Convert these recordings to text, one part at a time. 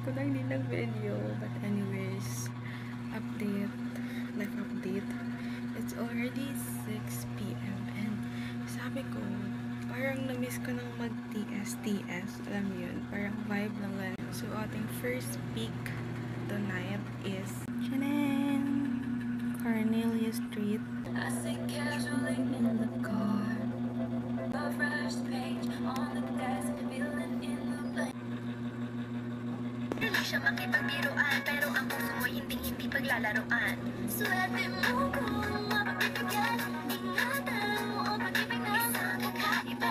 ko na hindi nag-video. But anyways, update, life update. It's already 6 p.m. and sabi ko, parang na-miss ko nang mag-TS. Alam mo yun, parang vibe lang lang. So, ating first peak tonight is Cornelia Street. I sit casually in the car. A fresh page on the desk, feeling in the blank. Hindi siya makipagbiruan, pero ang puso mo hindi paglalaroan. Swerte mo kung mapapibigyan, ingatan mo ang pag-ibig na isang kakaiba.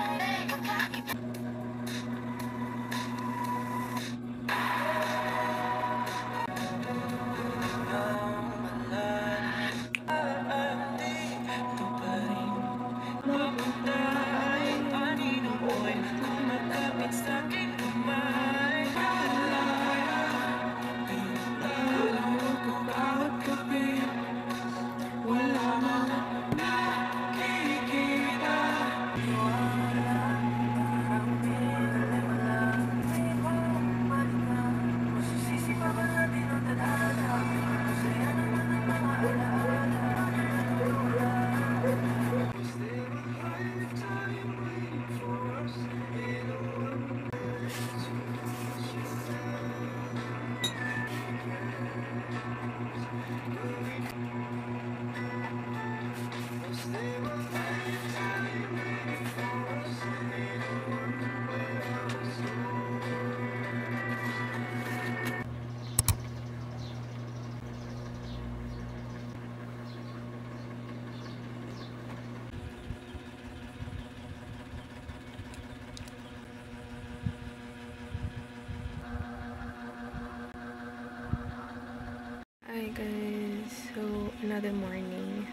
Hi guys, so another morning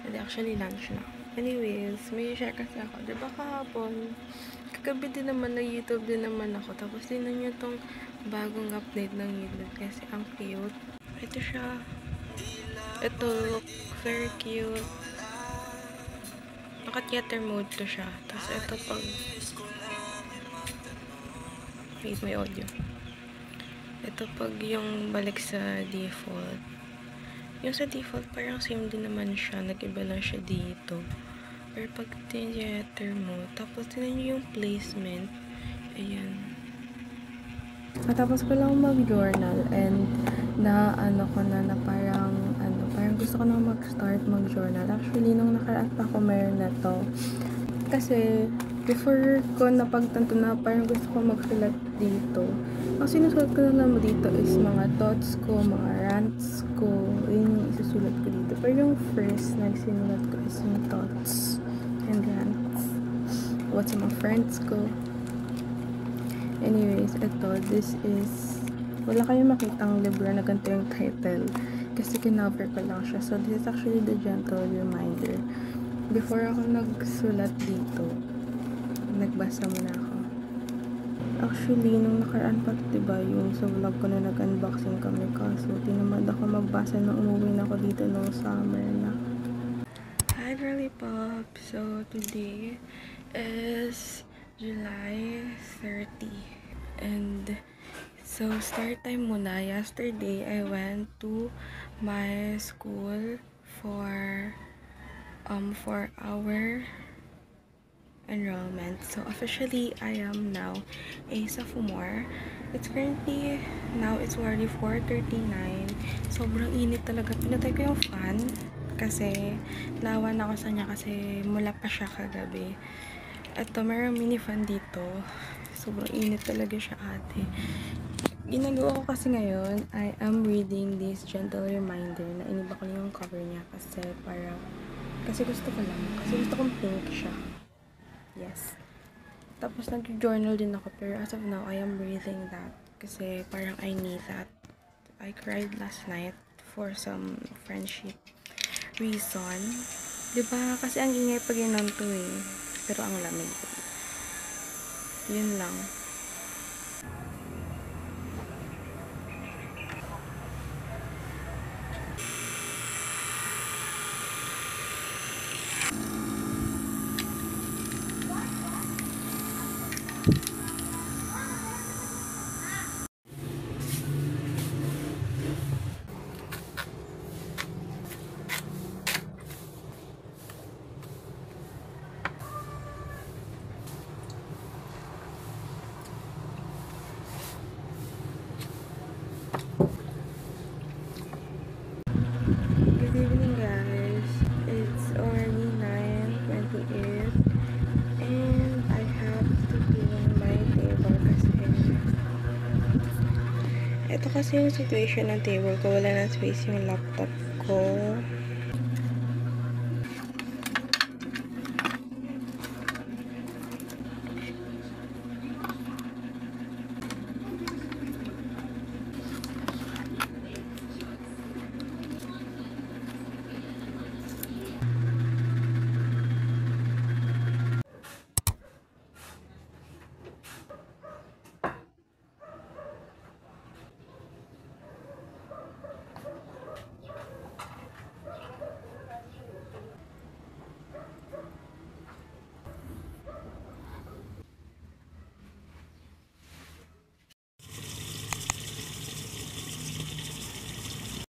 and actually lunch na. Anyways, may share kasi ako. Diba kahapon, kagabi din naman na YouTube din naman ako. Tapos tingnan nyo tong bagong update ng YouTube kasi ang cute. Ito siya. Ito, look very cute. Naka-theater mode to siya. Tapos ito pag wait, may audio. Ito pag yung balik sa default. Yung sa default parang same din naman siya. Nag-iba lang siya dito. Pero pag theater mo, tapos tinan nyo yung placement. Ayan. Tapos ko lang mag-journal and na ko na parang gusto ko na mag-start mag-journal. Actually, nung nakaraan pa ako meron na to. Kasi before ko napagtanto na parang gusto ko magsulat dito. Ang sinusulat ko na naman dito is mga thoughts ko, mga rants ko. Yun yung isusulat ko dito. Pero yung first na sinulat ko is yung thoughts and rants. What's mga friends ko. Anyways, this is wala kayong makitang libro na ganito yung title. Kasi kinover ko lang siya. So, this is actually the gentle reminder. Before ako nagsulat dito, nagbasa muna ako. Actually, nung nakaraan pa, diba, yung sa vlog ko na nag-unboxing kami. Kaso, tinamad ako magbasa nung umuwi na ako dito nung summer na. Hi, Girly Pop! So, today is July 30. And, so, start time muna. Yesterday, I went to my school for our enrollment. So officially I am now a sophomore. It's currently now it's already 4:39. Sobrang init talaga. Pinatay ko yung fan kasi nawan ako sa niya kasi mula pa siya kagabi. Ito, mayroong mini fan dito. Sobrang init talaga siya, ate. Ginagawa ko kasi ngayon, I am reading this gentle reminder na iniba ko yung cover niya kasi gusto ko lang. Kasi gusto kong pink siya. Yes. Tapos nag-journal din ako. Pero as of now, I am reading that. Kasi parang I need that. I cried last night for some friendship reason. Diba? Kasi ang ingay pag yun to eh. Pero ang lamig. Yun lang. kasi yung situation ng table ko, wala na space yung laptop ko.